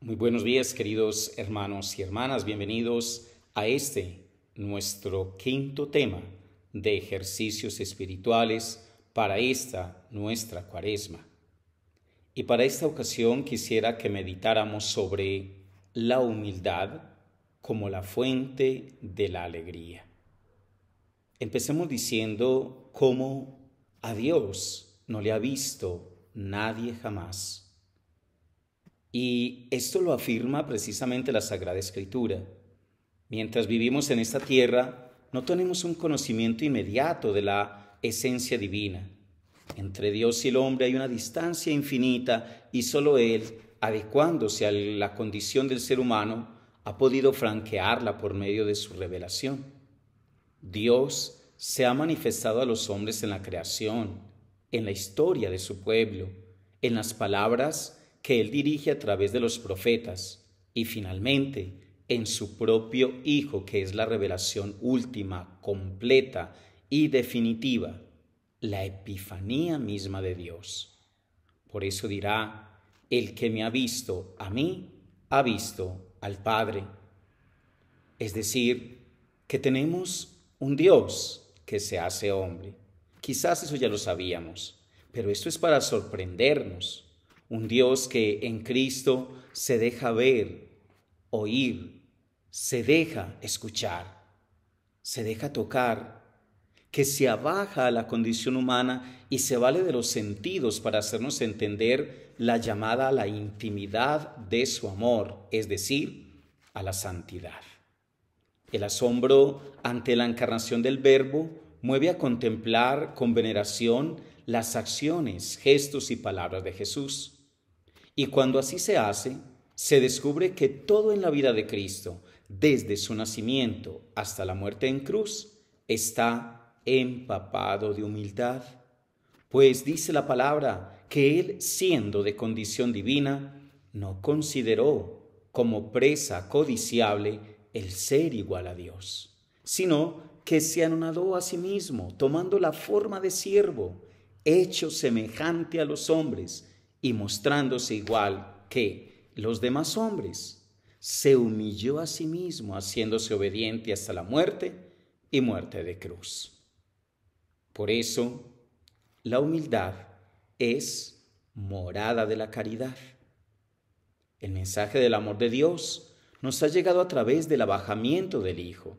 Muy buenos días, queridos hermanos y hermanas. Bienvenidos a nuestro quinto tema de ejercicios espirituales para esta nuestra Cuaresma. Y para esta ocasión quisiera que meditáramos sobre la humildad como la fuente de la alegría. Empecemos diciendo cómo a Dios no le ha visto nadie jamás. Y esto lo afirma precisamente la Sagrada Escritura. Mientras vivimos en esta tierra, no tenemos un conocimiento inmediato de la esencia divina. Entre Dios y el hombre hay una distancia infinita y solo Él, adecuándose a la condición del ser humano, ha podido franquearla por medio de su revelación. Dios se ha manifestado a los hombres en la creación, en la historia de su pueblo, en las palabras que Él dirige a través de los profetas y finalmente en su propio Hijo, que es la revelación última, completa y definitiva, la epifanía misma de Dios. Por eso dirá, el que me ha visto a mí, ha visto al Padre. Es decir, que tenemos un Dios que se hace hombre. Quizás eso ya lo sabíamos, pero esto es para sorprendernos. Un Dios que en Cristo se deja ver, oír, se deja escuchar, se deja tocar, que se abaja a la condición humana y se vale de los sentidos para hacernos entender la llamada a la intimidad de su amor, es decir, a la santidad. El asombro ante la encarnación del Verbo mueve a contemplar con veneración las acciones, gestos y palabras de Jesús. Y cuando así se hace, se descubre que todo en la vida de Cristo, desde su nacimiento hasta la muerte en cruz, está empapado de humildad. Pues dice la palabra que Él, siendo de condición divina, no consideró como presa codiciable el ser igual a Dios, sino que se anonadó a sí mismo, tomando la forma de siervo, hecho semejante a los hombres, y mostrándose igual que los demás hombres, se humilló a sí mismo, haciéndose obediente hasta la muerte y muerte de cruz. Por eso, la humildad es morada de la caridad. El mensaje del amor de Dios nos ha llegado a través del abajamiento del Hijo.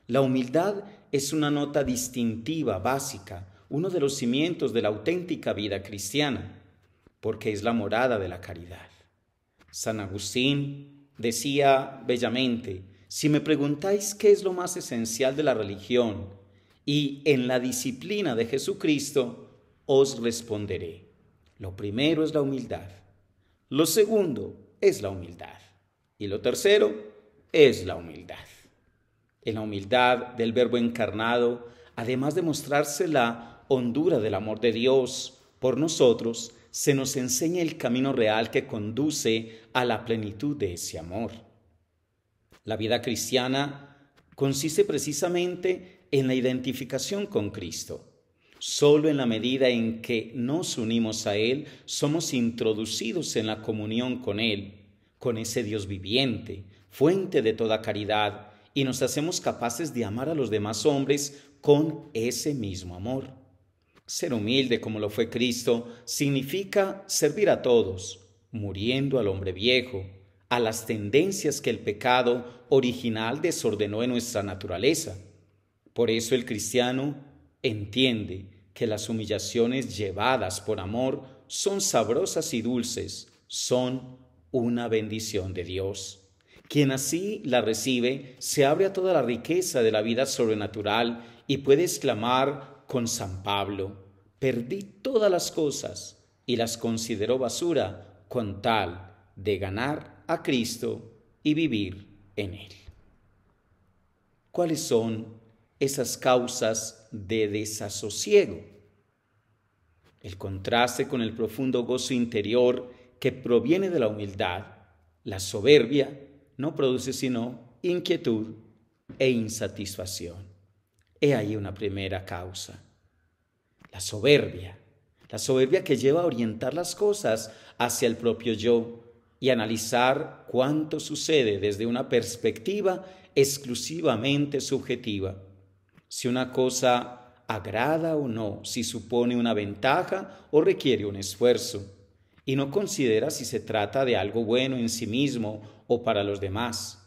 La humildad es una nota distintiva, básica, uno de los cimientos de la auténtica vida cristiana, porque es la morada de la caridad. San Agustín decía bellamente, si me preguntáis qué es lo más esencial de la religión y en la disciplina de Jesucristo, os responderé. Lo primero es la humildad, lo segundo es la humildad y lo tercero es la humildad. En la humildad del Verbo encarnado, además de mostrarse la hondura del amor de Dios por nosotros, se nos enseña el camino real que conduce a la plenitud de ese amor. La vida cristiana consiste precisamente en la identificación con Cristo. Solo en la medida en que nos unimos a Él, somos introducidos en la comunión con Él, con ese Dios viviente, fuente de toda caridad, y nos hacemos capaces de amar a los demás hombres con ese mismo amor. Ser humilde como lo fue Cristo significa servir a todos, muriendo al hombre viejo, a las tendencias que el pecado original desordenó en nuestra naturaleza. Por eso el cristiano entiende que las humillaciones llevadas por amor son sabrosas y dulces, son una bendición de Dios. Quien así la recibe se abre a toda la riqueza de la vida sobrenatural y puede exclamar con San Pablo, perdí todas las cosas y las considero basura con tal de ganar a Cristo y vivir en Él. ¿Cuáles son esas causas de desasosiego? El contraste con el profundo gozo interior que proviene de la humildad. La soberbia no produce sino inquietud e insatisfacción. He ahí una primera causa. La soberbia que lleva a orientar las cosas hacia el propio yo, y analizar cuánto sucede desde una perspectiva exclusivamente subjetiva. Si una cosa agrada o no, si supone una ventaja o requiere un esfuerzo, y no considera si se trata de algo bueno en sí mismo o para los demás.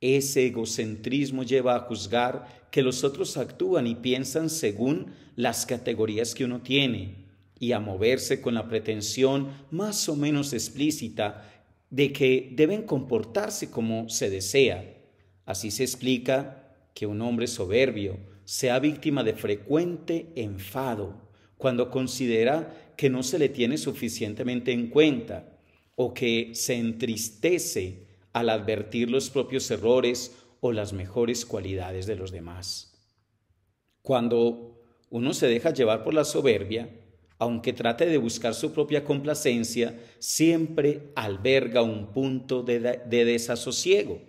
Ese egocentrismo lleva a juzgar que los otros actúan y piensan según las categorías que uno tiene, y a moverse con la pretensión más o menos explícita de que deben comportarse como se desea. Así se explica que un hombre soberbio sea víctima de frecuente enfado cuando considera que no se le tiene suficientemente en cuenta o que se entristece al advertir los propios errores o las mejores cualidades de los demás. Cuando uno se deja llevar por la soberbia, aunque trate de buscar su propia complacencia, siempre alberga un punto de desasosiego.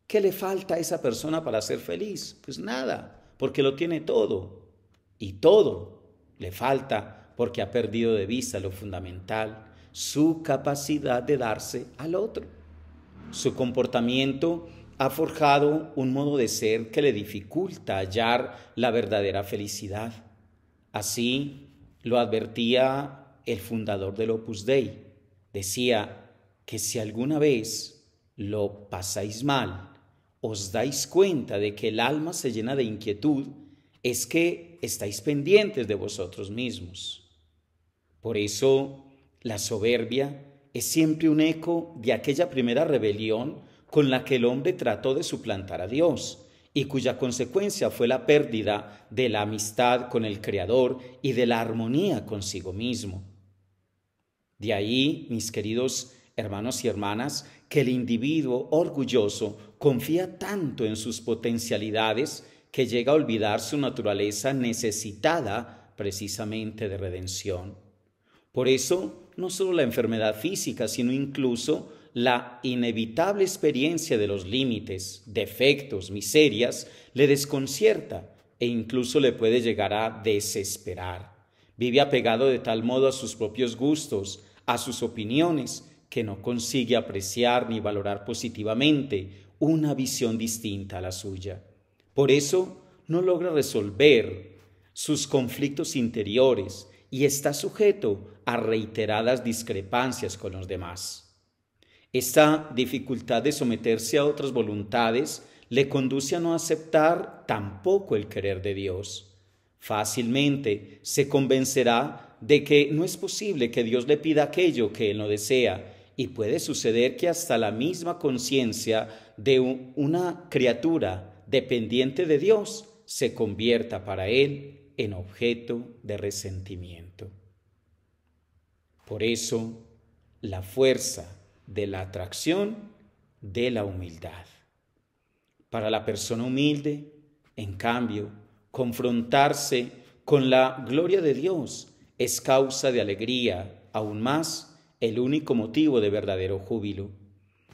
¿Qué le falta a esa persona para ser feliz? Pues nada, porque lo tiene todo. Y todo le falta porque ha perdido de vista lo fundamental, su capacidad de darse al otro. Su comportamiento ha forjado un modo de ser que le dificulta hallar la verdadera felicidad. Así lo advertía el fundador del Opus Dei. Decía que si alguna vez lo pasáis mal, os dais cuenta de que el alma se llena de inquietud, es que estáis pendientes de vosotros mismos. Por eso, la soberbia es siempre un eco de aquella primera rebelión con la que el hombre trató de suplantar a Dios y cuya consecuencia fue la pérdida de la amistad con el Creador y de la armonía consigo mismo. De ahí, mis queridos hermanos y hermanas, que el individuo orgulloso confía tanto en sus potencialidades que llega a olvidar su naturaleza necesitada precisamente de redención. Por eso, no solo la enfermedad física, sino incluso la inevitable experiencia de los límites, defectos, miserias, le desconcierta e incluso le puede llegar a desesperar. Vive apegado de tal modo a sus propios gustos, a sus opiniones, que no consigue apreciar ni valorar positivamente una visión distinta a la suya. Por eso no logra resolver sus conflictos interiores y está sujeto a reiteradas discrepancias con los demás. Esta dificultad de someterse a otras voluntades le conduce a no aceptar tampoco el querer de Dios. Fácilmente se convencerá de que no es posible que Dios le pida aquello que él no desea, y puede suceder que hasta la misma conciencia de una criatura dependiente de Dios se convierta para él en objeto de resentimiento. Por eso, la fuerza de la atracción de la humildad. Para la persona humilde, en cambio, confrontarse con la gloria de Dios es causa de alegría, aún más el único motivo de verdadero júbilo.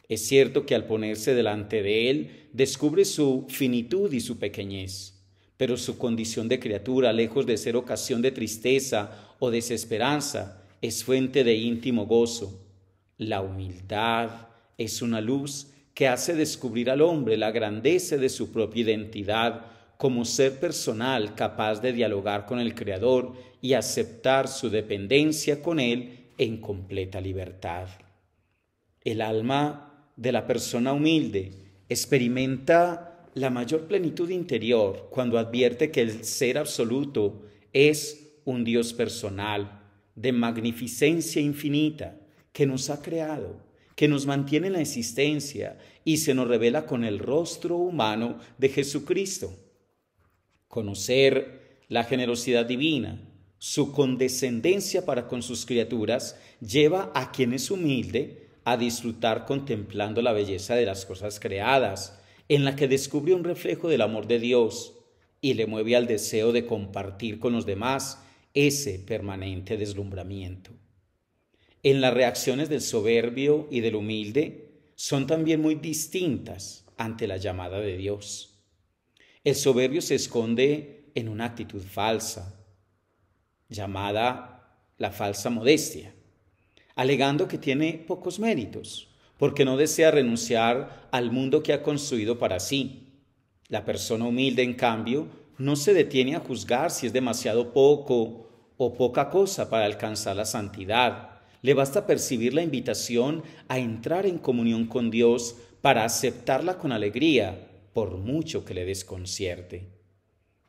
Es cierto que al ponerse delante de Él, descubre su finitud y su pequeñez, pero su condición de criatura, lejos de ser ocasión de tristeza o desesperanza, es fuente de íntimo gozo. La humildad es una luz que hace descubrir al hombre la grandeza de su propia identidad como ser personal capaz de dialogar con el Creador y aceptar su dependencia con Él en completa libertad. El alma de la persona humilde experimenta la mayor plenitud interior cuando advierte que el Ser Absoluto es un Dios personal, de magnificencia infinita, que nos ha creado, que nos mantiene en la existencia y se nos revela con el rostro humano de Jesucristo. Conocer la generosidad divina, su condescendencia para con sus criaturas, lleva a quien es humilde a disfrutar contemplando la belleza de las cosas creadas, en la que descubre un reflejo del amor de Dios y le mueve al deseo de compartir con los demás ese permanente deslumbramiento. En las reacciones del soberbio y del humilde son también muy distintas ante la llamada de Dios. El soberbio se esconde en una actitud falsa, llamada la falsa modestia. alegando que tiene pocos méritos, porque no desea renunciar al mundo que ha construido para sí. La persona humilde, en cambio, no se detiene a juzgar si es demasiado poco o poca cosa para alcanzar la santidad. Le basta percibir la invitación a entrar en comunión con Dios para aceptarla con alegría, por mucho que le desconcierte.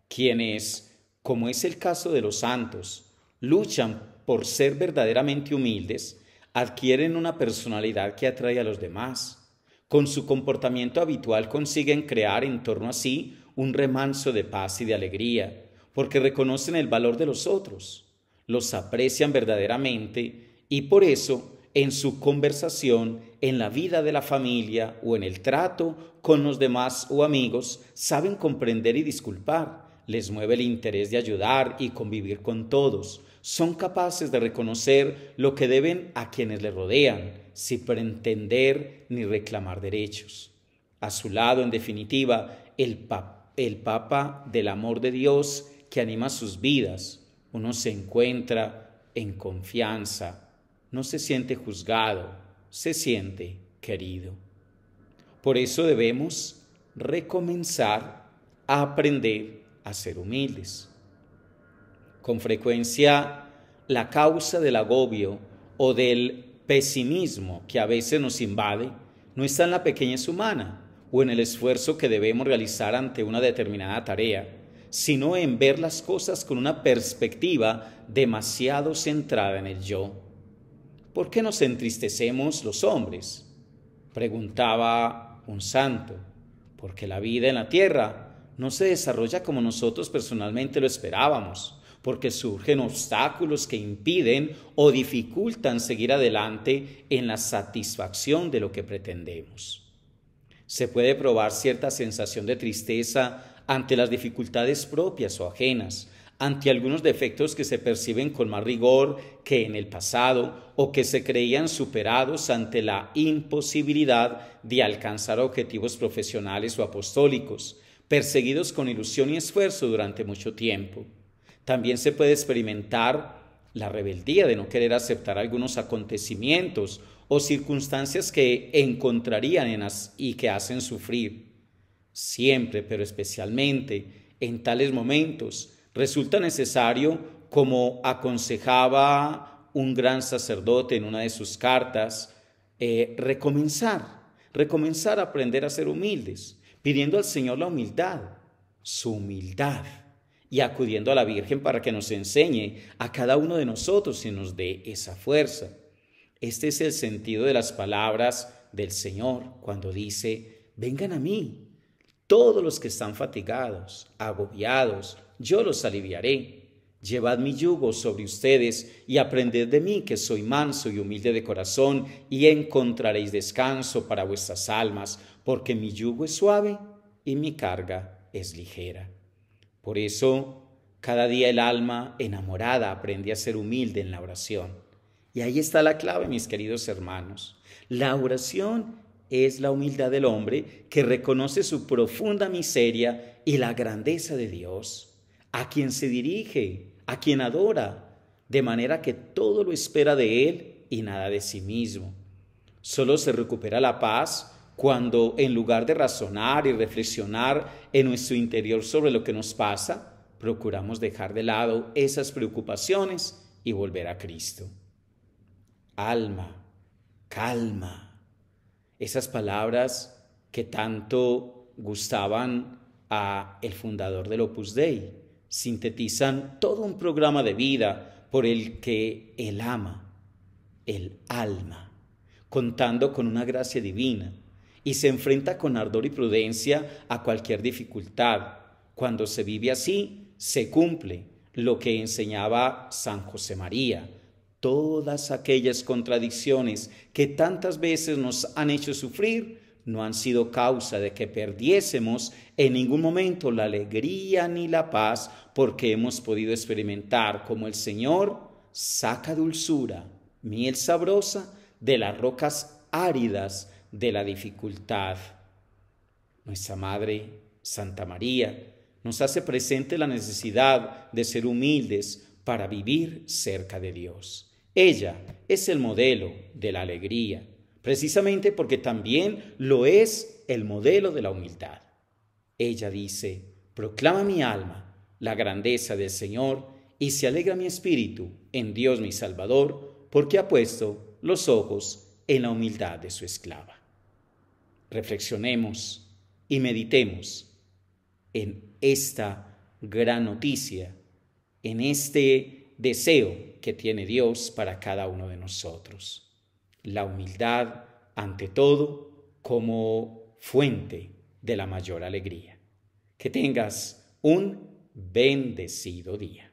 Quienes, como es el caso de los santos, luchan por ser verdaderamente humildes, adquieren una personalidad que atrae a los demás. Con su comportamiento habitual consiguen crear en torno a sí un remanso de paz y de alegría, porque reconocen el valor de los otros, los aprecian verdaderamente y por eso en su conversación, en la vida de la familia o en el trato con los demás o amigos, saben comprender y disculpar. Les mueve el interés de ayudar y convivir con todos. Son capaces de reconocer lo que deben a quienes les rodean, sin pretender ni reclamar derechos. A su lado, en definitiva, el Papa del amor de Dios que anima sus vidas. Uno se encuentra en confianza, no se siente juzgado, se siente querido. Por eso debemos recomenzar a aprender a ser humildes. Con frecuencia, la causa del agobio o del pesimismo que a veces nos invade no está en la pequeñez humana o en el esfuerzo que debemos realizar ante una determinada tarea, sino en ver las cosas con una perspectiva demasiado centrada en el yo. ¿Por qué nos entristecemos los hombres?, preguntaba un santo. Porque la vida en la tierra no se desarrolla como nosotros personalmente lo esperábamos, porque surgen obstáculos que impiden o dificultan seguir adelante en la satisfacción de lo que pretendemos. Se puede probar cierta sensación de tristeza ante las dificultades propias o ajenas, ante algunos defectos que se perciben con más rigor que en el pasado o que se creían superados ante la imposibilidad de alcanzar objetivos profesionales o apostólicos, perseguidos con ilusión y esfuerzo durante mucho tiempo. También se puede experimentar la rebeldía de no querer aceptar algunos acontecimientos o circunstancias que encontrarían y que hacen sufrir. Siempre, pero especialmente en tales momentos, resulta necesario, como aconsejaba un gran sacerdote en una de sus cartas, recomenzar a aprender a ser humildes, pidiendo al Señor la humildad, su humildad, y acudiendo a la Virgen para que nos enseñe a cada uno de nosotros y nos dé esa fuerza. Este es el sentido de las palabras del Señor cuando dice: vengan a mí, todos los que están fatigados, agobiados, yo los aliviaré. Llevad mi yugo sobre ustedes y aprended de mí, que soy manso y humilde de corazón, y encontraréis descanso para vuestras almas, porque mi yugo es suave y mi carga es ligera. Por eso, cada día el alma enamorada aprende a ser humilde en la oración. Y ahí está la clave, mis queridos hermanos. La oración es la humildad del hombre que reconoce su profunda miseria y la grandeza de Dios, a quien se dirige, a quien adora, de manera que todo lo espera de Él y nada de sí mismo. Solo se recupera la paz cuando, en lugar de razonar y reflexionar en nuestro interior sobre lo que nos pasa, procuramos dejar de lado esas preocupaciones y volver a Cristo. Alma, calma. Esas palabras que tanto gustaban a el fundador del Opus Dei sintetizan todo un programa de vida por el que Él ama, el alma, contando con una gracia divina, y se enfrenta con ardor y prudencia a cualquier dificultad. Cuando se vive así, se cumple lo que enseñaba San José María. Todas aquellas contradicciones que tantas veces nos han hecho sufrir no han sido causa de que perdiésemos en ningún momento la alegría ni la paz, porque hemos podido experimentar cómo el Señor saca dulzura, miel sabrosa de las rocas áridas de la dificultad. Nuestra Madre, Santa María, nos hace presente la necesidad de ser humildes para vivir cerca de Dios. Ella es el modelo de la alegría, precisamente porque también lo es el modelo de la humildad. Ella dice, proclama mi alma la grandeza del Señor y se alegra mi espíritu en Dios mi Salvador, porque ha puesto los ojos en la humildad de su esclava. Reflexionemos y meditemos en esta gran noticia, en este deseo que tiene Dios para cada uno de nosotros. La humildad, ante todo, como fuente de la mayor alegría. Que tengas un bendecido día.